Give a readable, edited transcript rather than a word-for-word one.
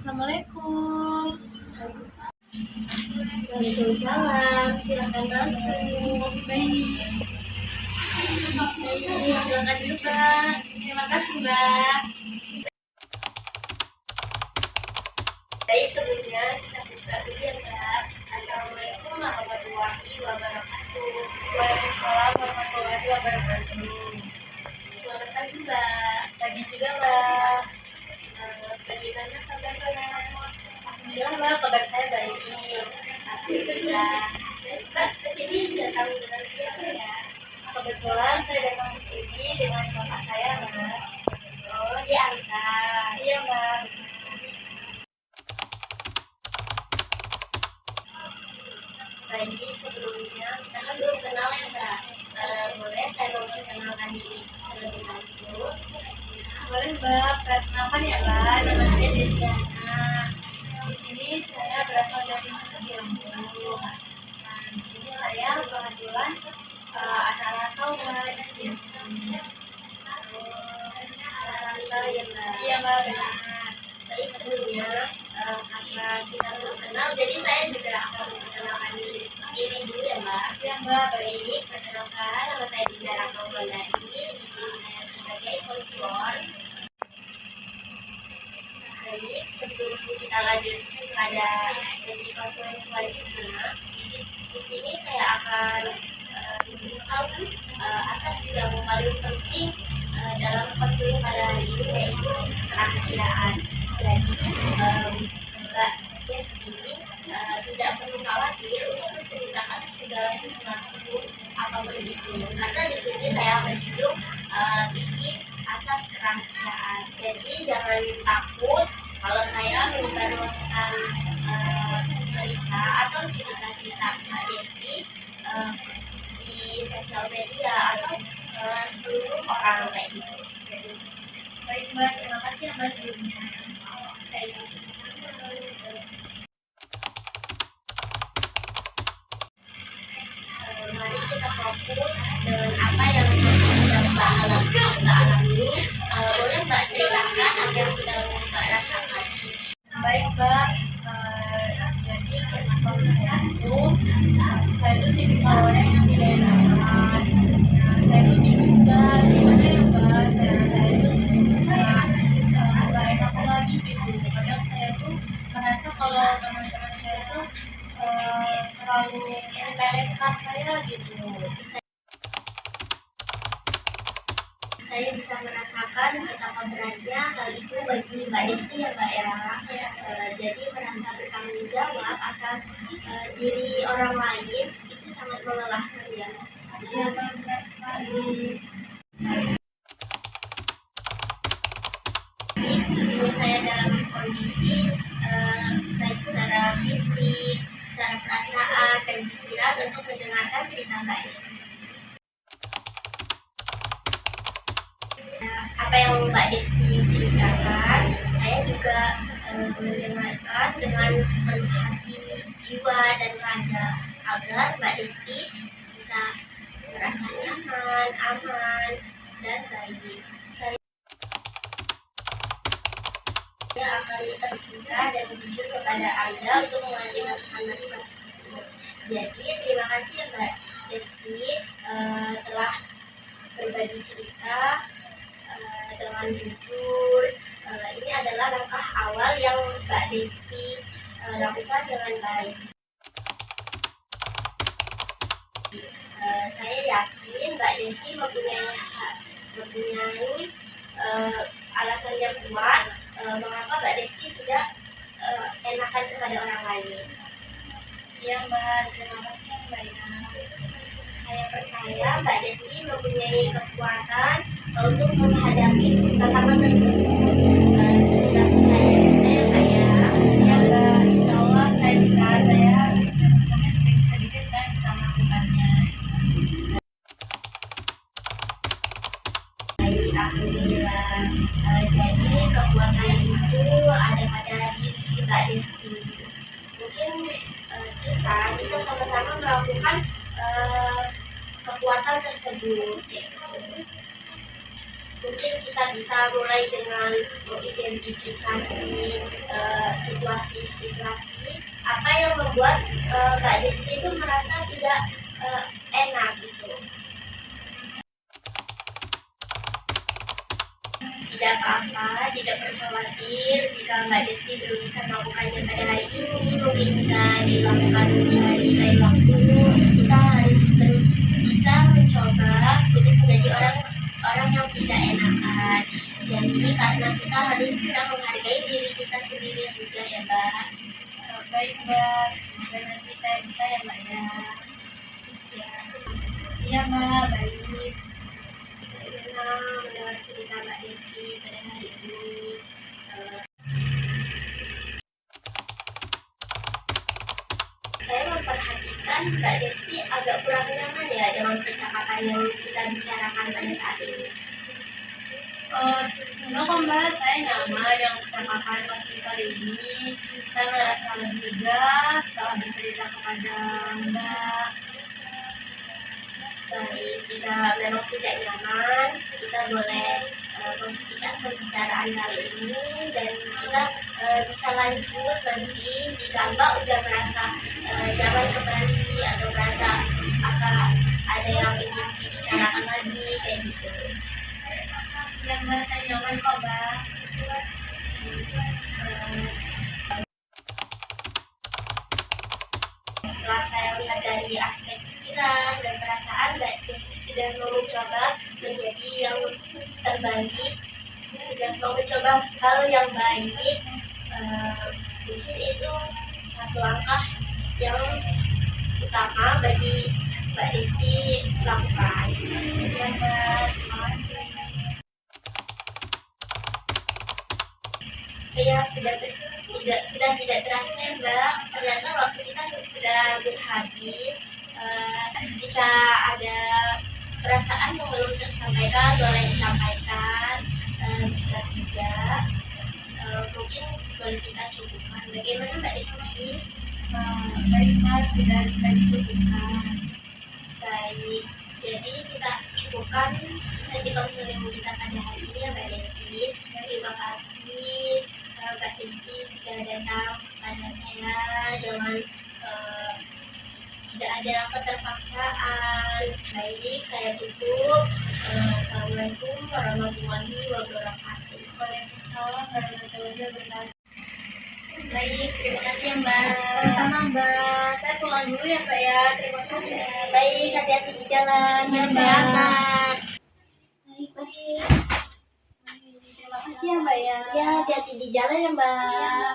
Assalamualaikum. Waalaikumsalam, silakan masuk. Baik. Silakan duduk, Mbak. Terima kasih, Mbak. Baik, sebelumnya kita buka dulu ya, Mbak. Assalamualaikum warahmatullahi wabarakatuh. Waalaikumsalam warahmatullahi wabarakatuh. Selamat pagi, Mbak. Pagi juga, Mbak. Bagaimana kabar, Mbak? Alhamdulillah, Mbak, kabar saya baik. Alhamdulillah. Mbak, kesini datang dengan siapa ya? Kebetulan saya datang ke sini dengan kakak saya, Mbak. Oh, diantar. Iya, Mbak. Baik, sebelumnya kita kan belum kenal ya, Mbak. Boleh saya memperkenalkan diri terlebih dahulu? Boleh, Mbak. Perkenalkan ya, Mbak. Nama saya Desiana. Di sini saya berasal dari Nusa Lampung. Nah, di sini saya kebetulan anak rantau, Mbak, di sini. Rantau ya, Mbak. Iya, Mbak, benar. Baik, sebelumnya karena kita belum kenal, jadi saya juga akan memperkenalkan diri dulu ya, Mbak. Iya, Mbak, baik. Baik, perkenalkan, nama saya Dinda Rahmawandari. Di sini saya sebagai konselor. Baik, sebelum kita lanjut pada sesi konseling selanjutnya, di sini saya akan memberitahu asas yang paling penting dalam konseling pada hari ini, yaitu kerahasiaan. Jadi Mbak Desti tidak perlu khawatir untuk menceritakan segala sesuatu apapun itu, karena di sini saya menunjuk tinggi asas kerahasiaan. Jadi jangan takut kalau saya menyebarluaskan berita atau cerita-cerita Mbak Desti di sosial media atau seluruh orang kayak gitu. Baik, Mbak. Terima kasih ya, Mbak, sebelumnya. Baik, sama-sama. Mari kita fokus dengan apa yang sedang Mbak alami. Boleh Mbak ceritakan apa yang sedang Mbak rasakan? Baik, Mbak. Jadi permasalahan saya itu tipikal orang yang tidak enakan. Saya itu bingung, Mbak, gimana ya, Mbak. Saya itu nggak enak lagi gitu. Kadang saya tuh merasa kalau teman-teman saya itu terlalu menyepelekan saya gitu. Saya bisa merasakan betapa beratnya hal itu bagi Mbak Desti ya, Mbak ya. Jadi merasa bertanggung jawab atas diri orang lain itu sangat melelahkan ya. Iya, Mbak, benar sekali. Di sini saya dalam kondisi baik secara fisik, secara perasaan dan pikiran untuk mendengarkan cerita Mbak Desti. Apa yang Mbak Desti ceritakan, saya juga mendengarkan dengan sepenuh hati, jiwa, dan raga agar Mbak Desti bisa merasa nyaman, aman, dan baik. Saya akan terbuka dan jujur kepada Anda untuk mengasih masukan-masukan tersebut. Jadi terima kasih ya Mbak Desti telah berbagi cerita dengan jujur. Ini adalah langkah awal yang Mbak Desti lakukan dengan baik. Saya yakin Mbak Desti mempunyai alasan yang kuat mengapa Mbak Desti tidak enakan kepada orang lain. Iya, Mbak, terima kasih Mbak ya. Saya percaya Mbak Desti mempunyai kekuatan untuk menghadapi tantangan tersebut. Bantu saya Mbak ya. Ya, Mbak, insya Allah saya bisa, sedikit saya bisa melakukannya. Baik, alhamdulillah. Jadi kekuatan itu ada pada diri Mbak Desti. Mungkin kita bisa sama-sama melakukan kekuatan tersebut. mungkin kita bisa mulai dengan mengidentifikasi situasi-situasi apa yang membuat Mbak Desti itu merasa tidak enak gitu. Tidak apa-apa, tidak perlu khawatir jika Mbak Desti belum bisa melakukannya pada hari ini, mungkin bisa dilakukan di hari lain waktu. Kita harus terus bisa mencoba untuk menjadi orang yang tidak enakan. Jadi karena kita harus bisa menghargai diri kita sendiri juga ya Mbak. Baik Mbak, semoga nanti saya bisa ya Mbak ya. Ya, Iya Mbak, baik. saya senang mendengar cerita Mbak Desti pada hari ini. Saya memperhatikan Mbak Desti agak kurang nyaman ya dengan percakapan yang kita bicarakan pada saat ini. Enggak kok Mbak, saya nyaman yang percakapan pasti kali ini. Saya merasa lebih lega setelah bercerita kepada Mbak. Baik, jika memang tidak nyaman, kita boleh menghentikan pembicaraan kali ini dan kita bisa lanjut nanti jika Mbak udah merasa nyaman kembali atau merasa apa ada yang ingin dibicarakan lagi kayak gitu. Ya Mbak, saya nyaman kok Mbak. Setelah saya lihat dari aspek pikiran dan perasaan, Mbak Desti sudah mau mencoba menjadi yang terbaik, sudah mau mencoba hal yang baik. Mungkin itu satu langkah yang utama bagi Mbak Desti lakukan. Ya Mbak, terima kasih. Ya sudah tidak terasa ya Mbak, ternyata waktu kita sudah hampir habis. Jika ada perasaan yang belum tersampaikan boleh disampaikan. Jika tidak mungkin boleh kita cukupkan. Bagaimana Mbak Desti? Baik Mbak, sudah bisa dicukupkan. Baik, jadi kita cukupkan sesi konseling kita pada hari ini ya Mbak Desti. Terima kasih Mbak Desti sudah datang kepada saya dengan tidak ada keterpaksaan. Baik, saya tutup. Assalamualaikum warahmatullahi wabarakatuh. Waalaikumsalam warahmatullahi wabarakatuh. Baik, terima kasih ya Mbak. Sama Mbak, saya pulang dulu ya Mbak ya. Terima kasih. Baik, hati-hati di jalan. Ya, Kesehatan. Baik. Terima kasih ya Mbak ya. Ya, hati-hati di jalan ya Mbak.